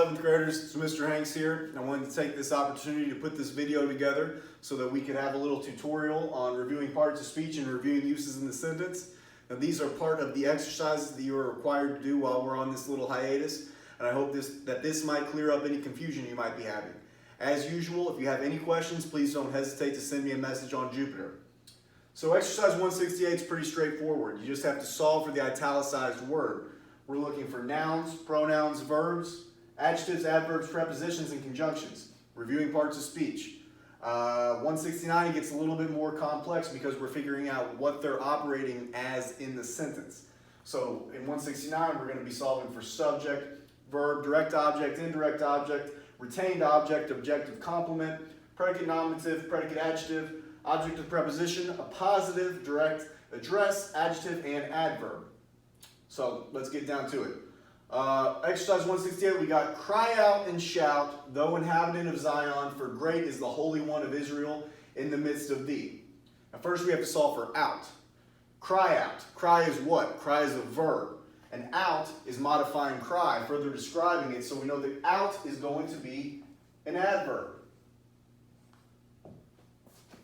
11th graders, it's Mr. Hanks here. I wanted to take this opportunity to put this video together so that we could have a little tutorial on reviewing parts of speech and reviewing uses in the sentence. Now, these are part of the exercises that you are required to do while we're on this little hiatus, and I hope that this might clear up any confusion you might be having. As usual, if you have any questions, please don't hesitate to send me a message on Jupiter. So exercise 168 is pretty straightforward. You just have to solve for the italicized word. We're looking for nouns, pronouns, verbs, adjectives, adverbs, prepositions, and conjunctions. Reviewing parts of speech. 169 gets a little bit more complex because we're figuring out what they're operating as in the sentence. So in 169, we're going to be solving for subject, verb, direct object, indirect object, retained object, objective complement, predicate nominative, predicate adjective, object of preposition, appositive, direct address, adjective, and adverb. So let's get down to it. Exercise 168, we got cry out and shout, thou inhabitant of Zion, for great is the Holy One of Israel in the midst of thee. Now first we have to solve for out. Cry out. Cry is what? Cry is a verb. And out is modifying cry, further describing it, so we know that out is going to be an adverb.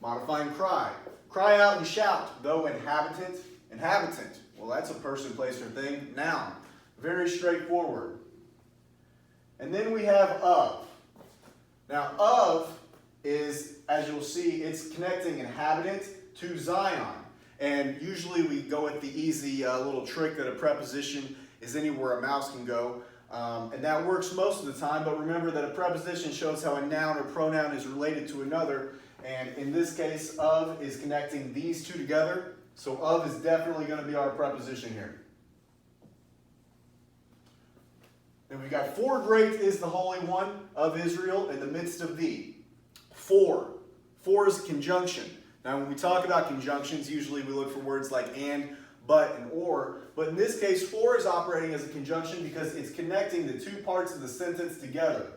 Modifying cry. Cry out and shout, thou inhabitant. Inhabitant. Well, that's a person, place, or thing. Noun. Very straightforward. And then we have of. Now, of is, as you'll see, it's connecting inhabitant to Zion. And usually we go with the easy little trick that a preposition is anywhere a mouse can go. And that works most of the time, but remember that a preposition shows how a noun or pronoun is related to another. And in this case, of is connecting these two together. So of is definitely going to be our preposition here. And we've got for great is the Holy One of Israel in the midst of thee. For. For is a conjunction. Now when we talk about conjunctions, usually we look for words like and, but, and or. But in this case, for is operating as a conjunction because it's connecting the two parts of the sentence together.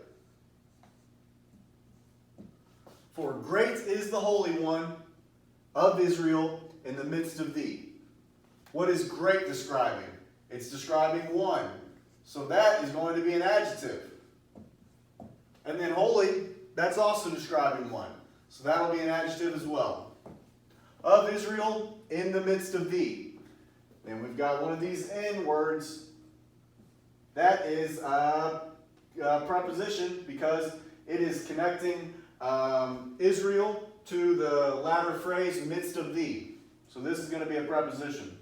For great is the Holy One of Israel in the midst of thee. What is great describing? It's describing one. So that is going to be an adjective. And then holy, that's also describing one. So that'll be an adjective as well. Of Israel in the midst of thee. And we've got one of these N words. That is a preposition because it is connecting Israel to the latter phrase, midst of thee. So this is going to be a preposition.